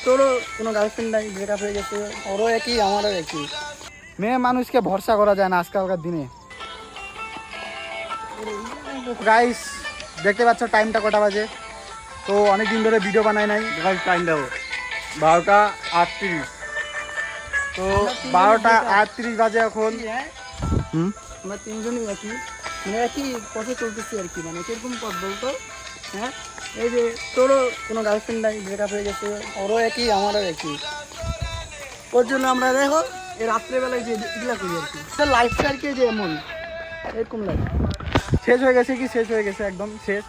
তোরও কোনো গার্লফ্রেন্ড নাই, ব্রেকআপ হয়ে গেছে, ওরও একই আমারও একই। মেয়ে মানুষকে ভরসা করা যায় না আজকালকার দিনে। গাইস দেখতে পাচ্ছ টাইমটা কটা বাজে, তো অনেক দিন ধরে ভিডিও বানাই নাই। গাইস টাইম দাও 12টা 38। তো 12টা 38 বাজে এখন। হুম, আমরা তিনজনই একই, মানে একই পথে চলতেছি আর কি। মানে কিরকম পথ বলতো? হ্যাঁ, এই যে তোরও কোনো গার্লফ্রেন্ড নাই, ব্রেকআপ হয়ে গেছে, ওরও একই আমারও একই। ওর জন্য আমরা দেখো এই রাত্রেবেলায় যে এগুলা করি আর কি, লাইফটা আর কি যে এমন এরকম লাইফ। শেষ হয়ে গেছে, কি শেষ হয়ে গেছে, একদম শেষ।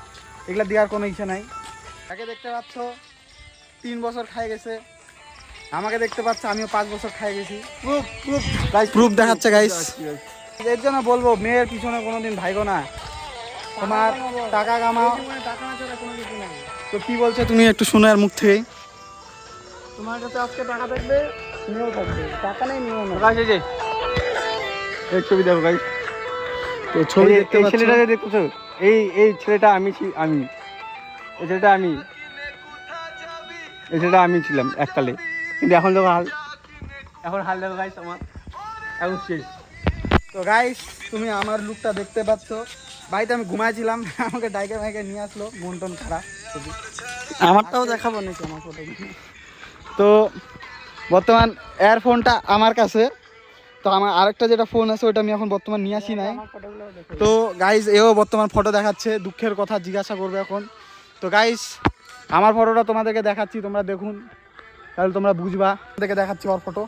এগুলা দেওয়ার কোনো ইচ্ছা নাই। তাকে দেখতে পাচ্ছ 3 বছর খাই গেছে, আমাকে দেখতে পাচ্ছ আমিও 5 বছর খাই গেছি। প্রুফ দেখাচ্ছে গাইস। এর জন্য বলবো মেয়ের পিছনে কোনোদিন ভাইগো না, তোমার টাকা কামাও। টাকা না ছাড়া কোনো কিছু নাই। তো কি বলছো তুমি একটু শোনো আর মুখ থেকেই। তোমার কাছে আজকে টাকা থাকবে, মেয়েও থাকবে, টাকা নেই মেয়েও না। গাইস এই যে এই ছবি দেখো গাইস। তো ছবি দেখতে এই পাচ্ছ, ছেলেটাকে দেখতেছো, এই ছেলেটা আমি এই ছেলেটা আমি ছিলাম এককালে, কিন্তু এখন দেখো হাল দেখো গাইস আমার এখন শেষ। তো গাইস তুমি আমার লুকটা দেখতে পাচ্ছ। বাড়িতে আমি ঘুমাইছিলাম, আমাকে ডাইকে মাইকে নিয়ে আসলো, মন টন খারাপ ছবি। আমারটাও দেখাবো নাকি আমার ফটো? তো বর্তমান এয়ার ফোনটা আমার কাছে, তো আমার আরেকটা যেটা ফোন আছে ওটা আমি এখন বর্তমান নিয়ে আসি নাই। আমার ফটোগুলো দেখো। তো গাইস এও বর্তমান ফটো দেখাচ্ছে, দুঃখের কথা জিজ্ঞাসা করবে এখন। তো গাইস আমার ফটোটা তোমাদেরকে দেখাচ্ছি, তোমরা দেখুন তাহলে তোমরা বুঝবা। দেখে দেখাচ্ছি ওর ফটো।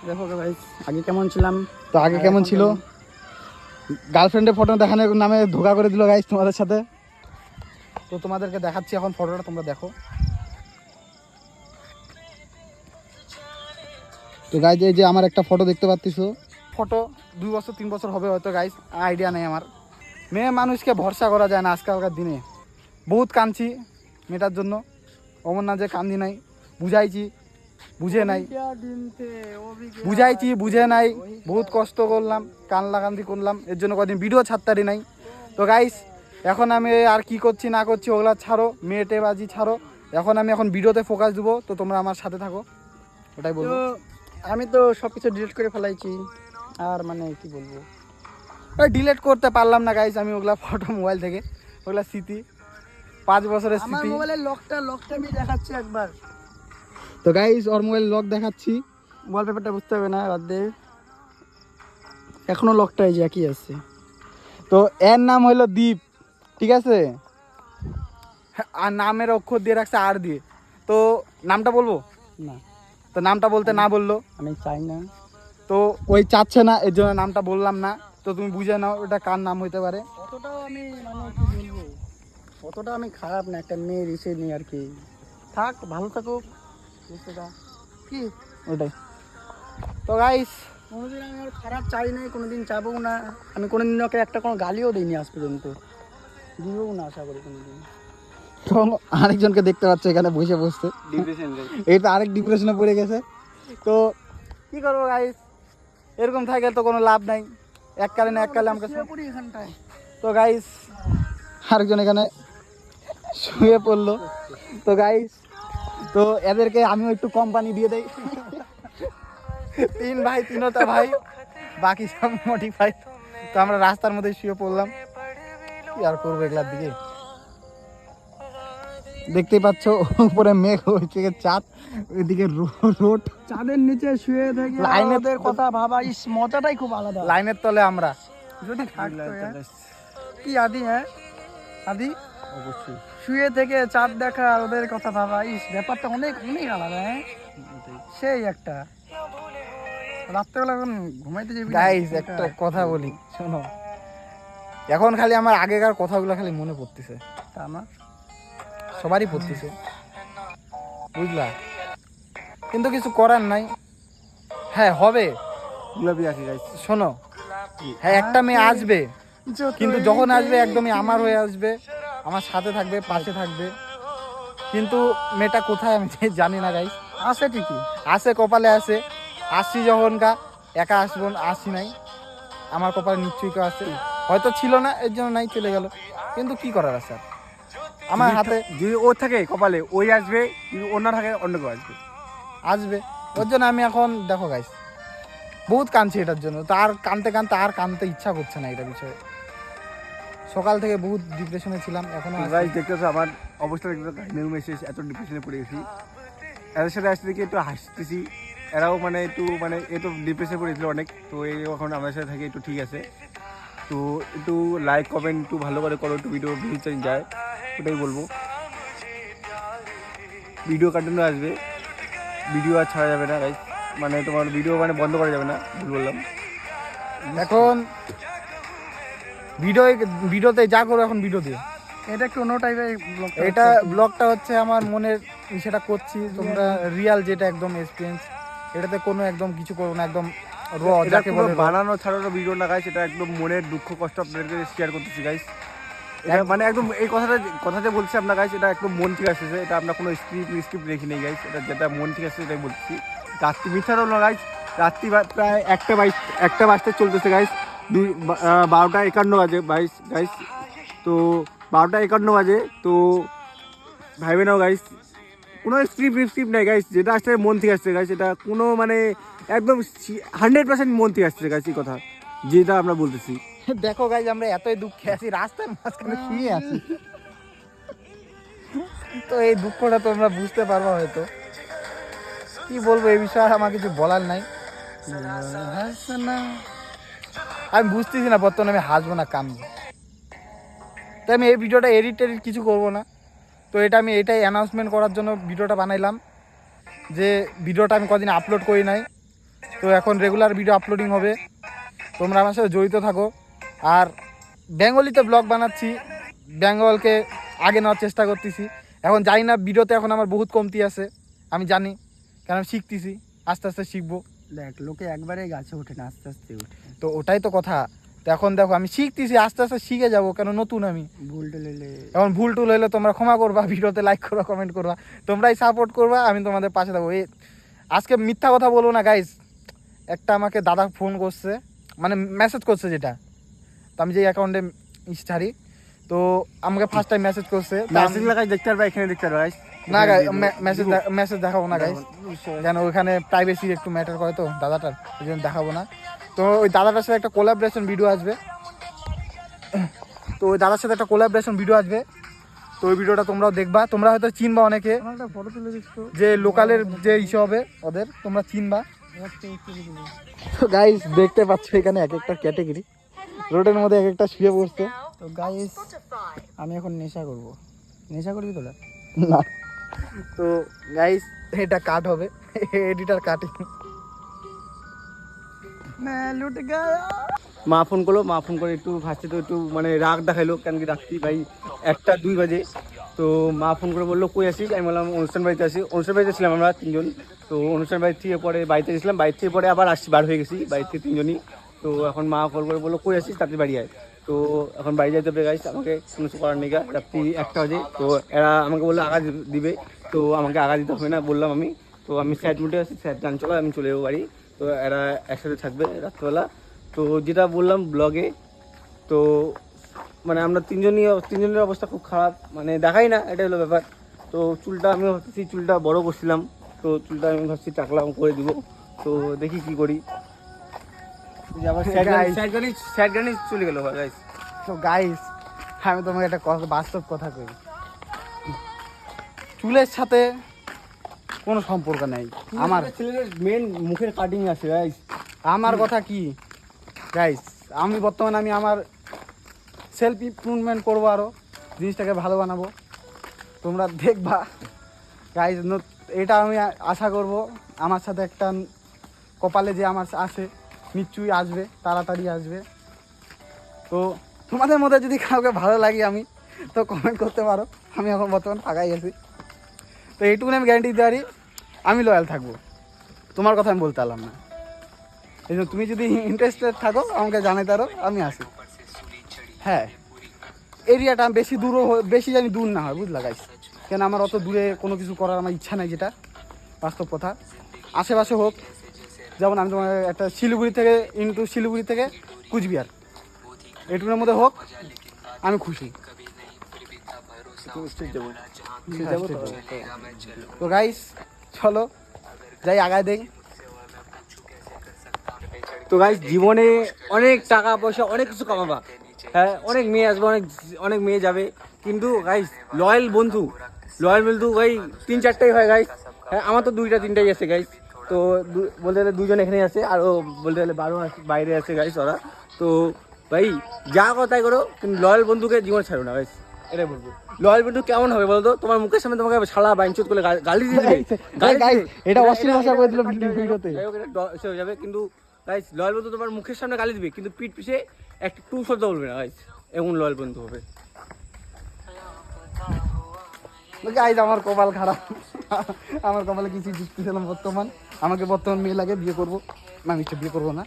দেখো ভাই আগে কেমন ছিলাম, তো আগে কেমন ছিল, গার্লফ্রেন্ডের ফটো দেখানোর নামে ধোকা করে দিল গাইস তোমাদের সাথে। তো তোমাদেরকে দেখাচ্ছি এখন ফটোটা, তোমরা দেখো। তো গাইস এই যে আমার একটা ফটো দেখতে পাচ্ছিস, ফটো 2 বছর 3 বছর হবে হয়তো গাইস, আইডিয়া নেই আমার। মেয়ে মানুষকে ভরসা করা যায় না আজকালকার দিনে। বহুত কাঁদছি মেয়েটার জন্য, অমর না যে কান্দি নাই, বুঝাইছি বুঝে নাই, বুঝে নাই, বহুত কষ্ট করলাম, কান্দি করলাম, এর জন্য কদিন ভিডিও ছাড়তারি নাই। তো গাইস এখন আমি আর কি করছি না করছি ওগুলা ছাড়ো, মেয়েটে বাজি ছাড়ো, এখন ভিডিওতে ফোকাস দেবো। তো তোমরা আমার সাথে থাকো, ওটাই বলবো। আমি তো সব কিছু ডিলিট করে ফেলাইছি, আর মানে কি বলবো, ডিলিট করতে পারলাম না গাইস আমি ওগুলা ফটো মোবাইল থেকে, ওগুলা স্মৃতি, 5 বছরের আমার স্মৃতি। মোবাইলের লকটা আমি দেখাচ্ছি একবার। তো গাইস ওর মোবাইল লক দেখাচ্ছি, ওয়ালপেপারটা বুঝতে হবে না, বাদ দে। এখনো লকটা এই যে একই আছে। তো এর নাম হলো দীপ, ঠিক আছে, আর নামের অক্ষর দিয়ে রাখছে আর দিয়ে। তো নামটা বলবো না, তো নামটা বলতে না বললো, আমি চাই না। তো ওই চাচ্ছে না, এর জন্য নামটা বললাম না। তো তুমি বুঝে নাও ওটা কার নাম হইতে পারে। অতটাও আমি মানে কি বলবো, অতটা আমি খারাপ না, একটা মেয়ের ইসে নিয়ে আর কি। থাক, ভালো থাকুক, বুঝতে কি ওটাই। তো গাইস কোনোদিন আমি আর খারাপ চাই নাই, কোনোদিন চাবও না। আমি কোনোদিন ওকে একটা কোনো গালিও দিইনি আজ পর্যন্ত, দিবও না আশা করি কোনোদিন। তো আরেকজনকে দেখতে পাচ্ছ এখানে বসে বসতে, এইটা আরেক ডিপ্রেশনে পড়ে গেছে। তো কি করবো গাইস, এরকম থাকে তো কোনো লাভ নাই, এককালে না এককালে আমাকে। পুরি এখানটায় তো গাইস আরেকজন এখানে শুয়ে পড়লো। তো গাইস তো এদেরকে আমিও একটু কোম্পানি দিয়ে দেই। 3 ভাই 3টা ভাই, বাকি সব মডিফাই। তো আমরা রাস্তার মধ্যে শুয়ে পড়লাম, কি আর করবো এগুলার দিকে। দেখতেই পাচ্ছ উপরে মেঘ, ওই থেকে চাঁদ, ওইদিকে রোড, চাঁদের নিচে শুয়ে থেকে লাইনের লাইনের কথা ভাবা, ইস মজাটাই খুব আলাদা। লাইনের তলে আমরা। যদি থাকতো কি আদি, হ্যাঁ আদি, অবশ্যই শুয়ে থেকে চাঁদ দেখা আর ওদের কথা ভাবা, ইস ব্যাপারটা অনেক অনেক আলাদা। হ্যাঁ সেই একটা রাত্রেবেলা এখন ঘুমাইতে যাবি গাইস একটা কথা বলি শোনো, এখন খালি আমার আগেকার কথাগুলো খালি মনে পড়তেছে, আমার সবারই পড়তেছে, বুঝলা, কিন্তু কিছু করার নাই। হ্যাঁ হবে, গুলাবি আঁকি গাইস। শোনো, হ্যাঁ একটা মেয়ে আসবে, কিন্তু যখন আসবে একদমই আমার হয়ে আসবে, আমার সাথে থাকবে, পাশে থাকবে। কিন্তু মেয়েটা কোথায় আমি জানি না গাইস, আছে ঠিকই, আসে কপালে আসে, আসছি যখনকা একা আসবো, আসি নাই, আমার কপালে নিশ্চয়ই কেউ আসছে, হয়তো ছিল না এর জন্য নাই, চলে গেল, কিন্তু কি করার আছে আর। আমার হাতে যদি ও থাকে কপালে ওই আসবে, যদি অন্য থাকে অন্য কেউ আসবে। আসবে। ওর জন্য আমি এখন দেখো গাইস বহুত কাঁদছি এটার জন্য, তার কানতে কানতে আর কানতে ইচ্ছা করছে না এটা বিষয়ে। সকাল থেকে বহুত ডিপ্রেশনে ছিলাম, এখনো গাইস দেখতেছো আমার অবস্থা, দেখতেছো নেমে এসে এত ডিপ্রেশনে পড়ে গেছি। এদের সাথে আসতে দেখি একটু হাসতেছি, এরাও মানে একটু মানে এ তো ডিপ্রেশনে পড়েছিল অনেক, তো এই এখন আমাদের সাথে থাকে একটু ঠিক আছে। তো একটু লাইক কমেন্ট একটু ভালো করে করো, একটু ভিডিও ভিউ যায়, ওটাই বলবো। ভিডিও কন্টিনিউ আসবে, ভিডিও আর ছাড়া যাবে না গাইস, মানে তোমার ভিডিও মানে বন্ধ করা যাবে না, ভুল বললাম। এখন ভিডিওতে যা করো এখন ভিডিও দিয়ে। এটা একটু অন্য টাইপের ব্লগ, এটা ব্লগটা হচ্ছে আমার মনের সেটা করছি, তোমরা রিয়াল যেটা একদম এক্সপিরিয়েন্স, এটাতে কোনো একদম কিছু করবো না, একদম র এটা যাকে বলে raw। বানানো ছাড়ানো ভিডিও না গাইস, এটা একদম মনের দুঃখ কষ্ট আপনাদেরকে শেয়ার করতেছি গাইস। এটা মানে একদম এই কথাটা বলছি আপনার গাইস, এটা একদম মন থেকে আসতেছে, এটা আমরা কোনো স্ক্রিপ্ট রেখি নেই গাইস, এটা যেটা মন থেকে আসছে এটাই বলছি। রাত্রি মিথ্যারও না গাইস, রাত্রি প্রায় 1টা বাজতে চলতেছে গাইস, 12:51 বাজে গাইস। তো 12:51 বাজে, তো ভাইবে নাও গাইস, কোনো স্ক্রিপ্ট নাই গাইস, যেটা আসছে মন থেকে আসছে গাইস, এটা কোনো মানে একদম 100% মন থেকে আসছে গাইস, এই কথা যেটা আমরা বলতেছি। দেখো গাইজ আমরা এতই দুঃখে আছি, রাস্তার মাঝখানে শুয়ে আছি, তো এই দুঃখটা তোমরা বুঝতে পারবা হয়তো। কি বলবো এই বিষয়ে, আমার কিছু বলার নাই। আমি বুঝতেছি না বর্তমানে আমি হাসবো না কাঁদবো। তাই আমি এই ভিডিওটা এডিট কিছু করবো না, তো এটা আমি এটাই অ্যানাউন্সমেন্ট করার জন্য ভিডিওটা বানাইলাম, যে ভিডিওটা আমি কদিন আপলোড করি নাই, তো এখন রেগুলার ভিডিও আপলোডিং হবে, তোমরা আমার সাথে জড়িত থাকো। আর বেঙ্গলিতে ব্লগ বানাচ্ছি, বেঙ্গলকে আগে নেওয়ার চেষ্টা করতেছি। এখন জানি না ভিডিওতে এখন আমার বহুত কমতি আছে, আমি জানি, কারণ আমি শিখতেছি, আস্তে আস্তে শিখবো। দেখ লোকে একবারে গাছে ওঠে না, আস্তে আস্তে ওঠে। তো ওটাই তো কথা। তো এখন দেখো আমি শিখতেছি, আস্তে আস্তে শিখে যাবো, কেন নতুন আমি। ভুল টুল এখন ভুল টুল হইলে তোমরা ক্ষমা করবা, ভিডিওতে লাইক করবা, কমেন্ট করবা, তোমরাই সাপোর্ট করবা, আমি তোমাদের পাশে থাকবো। আজকে মিথ্যা কথা বলবো না গাইজ, একটা আমাকে দাদা ফোন করছে, মানে মেসেজ করছে, যেটা তো আমি যে অ্যাকাউন্টে ছাড়ি, তো আমাকে ফার্স্ট টাইম মেসেজ করছে। মেসেজ লাগাই দেখতে পারবে, এখানে দেখতে পারবে গাইস না মেসেজ দেখাবো না গাইজ, কেন ওইখানে প্রাইভেসি একটু ম্যাটার করে, তো দাদাটার ওই জন্য দেখাবো না। তো ওই দাদাটার সাথে একটা কোলাবরেশন ভিডিও আসবে, তো ওই দাদার সাথে একটা কোলাবরেশন ভিডিও আসবে, তো ওই ভিডিওটা তোমরাও দেখবা। তোমরা হয়তো চিনবা অনেকে, একটা ফটো তুলে দিচ্ছ যে লোকালের যে ইস্যু হবে ওদের, তোমরা চিনবা। তো গাইজ দেখতে পাচ্ছ এখানে এক একটা ক্যাটাগরি, রোডের মধ্যে এক একটা শুয়ে পড়ছে। তো গাইস আমি এখন নেশা করব। নেশা করবি তোরা? না, তো গাইজ এটা কাট হবে, এডিটার কাটিং। লুট গায়া। মা ফোন করলো, মা ফোন করে একটু ভাবছে, তো একটু মানে রাগ দেখাইলো, কেন কি রাখছি ভাই 1টা 2 বাজে। তো মা ফোন করে বললো কই আসিস, আমি বললাম অনুষ্ঠান বাড়িতে আসি। অনুষ্ঠান বাড়িতে ছিলাম আমরা 3জন, তো অনুষ্ঠান বাড়ি থেকে পরে বাড়িতে গেছিলাম, বাড়ি থেকে পরে আবার আসছি, বার হয়ে গেছি বাড়িতে 3জনই। তো এখন মা কল করে বললো কই আসিস, তাড়াতাড়ি বাড়ি আয়। তো এখন বাড়ি যাইতে হবে গাইস, আমাকে কোনো কিছু করার নেই, রাত্রি 1টা বাজে। তো এরা আমাকে বললো আগা দিবে, তো আমাকে আগা দিতে হবে না বললাম আমি। তো আমি স্যাড মুডে আছি, স্যাড গান চলো, আমি চলে যাবো বাড়ি। তো এরা একসাথে থাকবে রাত্রেবেলা। তো যেটা বললাম ব্লগে, তো মানে আমরা তিনজনের অবস্থা খুব খারাপ, মানে দেখাই না, এটা হলো ব্যাপার। তো চুলটা আমি ভাবছি চুলটা বড় করছিলাম, তো চুলটা আমি ভাবছি টাকলাম করে দিব, তো দেখি কি করি। আবার স্যাড গানই চলে গেল গাইস। তো গাইস আমি তোমাকে একটা কথা, বাস্তব কথা কই, চুলের সাথে কোনো সম্পর্ক নাই আমার। ছেলেদের মেন মুখের কাটিং আছে গাইস। আমার কথা কি গাইস, আমি বর্তমানে আমি আমার সেলফ ইমপ্রুভমেন্ট করবো, আরও জিনিসটাকে ভালো বানাবো, তোমরা দেখবা গাইস। এটা আমি আশা করব আমার সাথে একটা কপালে যে আমার আসে, নিশ্চয়ই আসবে, তাড়াতাড়ি আসবে। তো তোমাদের মধ্যে যদি কাউকে ভালো লাগে আমি, তো কমেন্ট করতে পারো, আমি এখন বর্তমান ফাঁকাই আছি। তো এইটুকুনি আমি গ্যারান্টি দিতে পারি, আমি লয়াল থাকবো, তোমার কথা আমি বলতে পারলাম না। এই জন্য তুমি যদি ইন্টারেস্টেড থাকো আমাকে জানাতে পারো, আমি আসি। হ্যাঁ, এরিয়াটা বেশি বেশি জানি দূর না হয়, বুঝলা গাইস, কেন আমার অত দূরে কোনো কিছু করার আমার ইচ্ছা নাই, যেটা বাস্তব কথা। আশেপাশে হোক, যেমন আমি তোমার একটা শিলিগুড়ি থেকে কুচবিহার, এটুকুর মধ্যে হোক, আমি খুশি। স্টেজ যাবো তো গাইস চলো যাই আগায় দেই। তো গাইস জীবনে অনেক টাকা পয়সা অনেক কিছু কামাবা, হ্যাঁ অনেক মেয়ে আসবে, অনেক অনেক মেয়ে যাবে, কিন্তু গাইস লয়াল বন্ধু ভাই 3-4টাই হয় গাইস। হ্যাঁ আমার তো 2-3টাই আছে গাইস। তো বলতে গেলে 2জন এখানে আছে, আরও বলতে গেলে 12 বাইরে আছে গাইস ওরা। তো ভাই যা কথাই করো কিন্তু লয়াল বন্ধুকে জীবন ছাড়ো না গাইস, এটাই বলবো। লয়াল বন্ধু কেমন হবে বলতো? তোমার মুখের সামনে তোমাকে শালা বাইনচুত করে গালি দিয়ে দিবে, এটা অশ্লীল ভাষা করে দিল ভিডিওতে, সে হয়ে যাবে। কিন্তু গাইস লয়াল বন্ধু তোমার মুখের সামনে গালি দিবে কিন্তু পিঠ পিছে একটা টু শব্দ বলবে না গাইস, এমন লয়াল বন্ধু হবে। গাইস আমার কপাল খারাপ, আমার কপালে কিছু জিততেছিলাম বর্তমান। আমাকে বর্তমান মেয়ে লাগে, বিয়ে করবো না, আমি বিয়ে করবো না,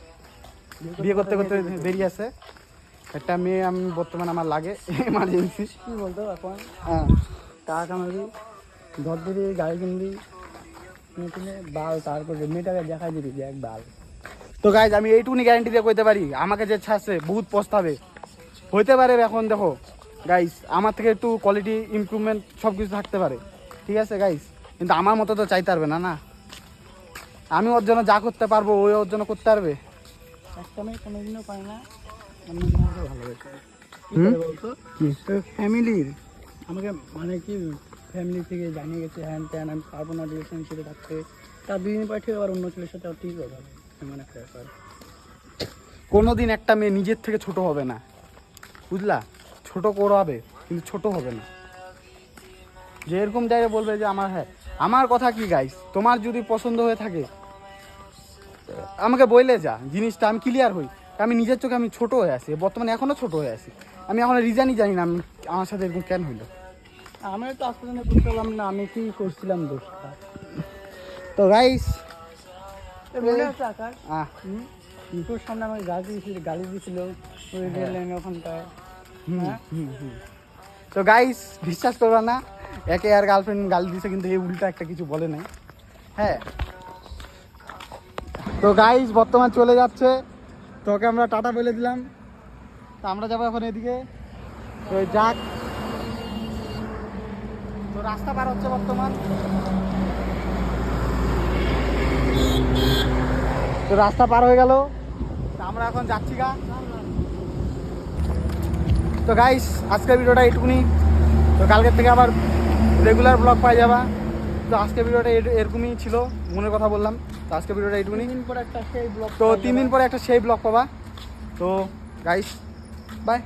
বিয়ে করতে করতে দেরি আছে। একটা মেয়ে আমি বর্তমান আমার লাগে এমার্জেন্সি। কি বলতো এখন হ্যাঁ টাকা কামাবি, ঘর দিবি, গাড়ি কিনবি, কিনে বাল, তারপরে মেয়েটাকে দেখাই দিবি যে এক বাল। তো গাইজ আমি এইটুকুনি গ্যারান্টি দিয়ে কইতে পারি, আমাকে যে ছাড়ছে বহুত পস্তাবে হইতে পারে। এখন দেখো গাইজ আমার থেকে একটু কোয়ালিটি ইমপ্রুভমেন্ট সব কিছু থাকতে পারে, ঠিক আছে গাইজ, কিন্তু আমার মতো তো চাইতে পারবে না। না আমি ওর জন্য যা করতে পারবো ওই ওর জন্য করতে পারবে। একটা মেয়ে কোনোদিনও পায় না অন্য জনকে ভালোবাসে। কি করে বলতো? ফ্যামিলির আমাকে মানে কি ফ্যামিলি থেকে জানিয়ে গেছে হ্যান ত্যান, আমি পারবো না রিলেশনশিপে থাকতে, তার 2 দিন পরে ঠিক আবার অন্য ছেলের সাথে ঠিক হবে, এমন একটা ব্যাপার। কোনোদিন একটা মেয়ে নিজের থেকে ছোট হবে না, বুঝলা? ছোট করাবে কিন্তু ছোট হবে না। যে এরকম জায়গায় বলবে যে আমার, হ্যাঁ আমার কথা কি গাইস, তোমার যদি পছন্দ হয়ে থাকে আমাকে বললে যা জিনিসটা আমি ক্লিয়ার হই। আমি নিজের চোখে আমি ছোট হয়ে আছি, বর্তমানে এখনো ছোট হয়ে আছি। আমি এখন রিজনই জানি না আমি আমার সাথে এরকম কেন হইলো। আমি তো আজ পর্যন্ত বুঝতে পারলাম না আমি কি করছিলাম দোষটা। তো গাইস মনে আছে আকাশ, আহ তোর সামনে আমাকে গালি দিয়েছিল ওই রেল লাইনে ওখানটায়। হ্যাঁ তো গাইস বিশ্বাস করবা না, একে আর গার্লফ্রেন্ড গালি দিছে কিন্তু এই উল্টা একটা কিছু বলে নাই। হ্যাঁ তো গাইস বর্তমান চলে যাচ্ছে, তোকে আমরা টাটা বলে দিলাম। তো আমরা যাবো এখন এদিকে, তো যাক তো রাস্তা পার হচ্ছে বর্তমান। তো রাস্তা পার হয়ে গেল, আমরা এখন যাচ্ছি গা। তো গাইস আজকের ভিডিওটা এইটুকুনি, তো কালকের থেকে আবার রেগুলার ব্লগ পাই যাবা। তো আজকের ভিডিওটা এরকমই ছিল, মনের কথা বললাম। তো আজকের ভিডিওটা এইটুকুনি, 3 দিন পর একটা সেই ব্লগ, তো 3 দিন পরে একটা সেই ব্লগ পাবা। তো গাইস বাই।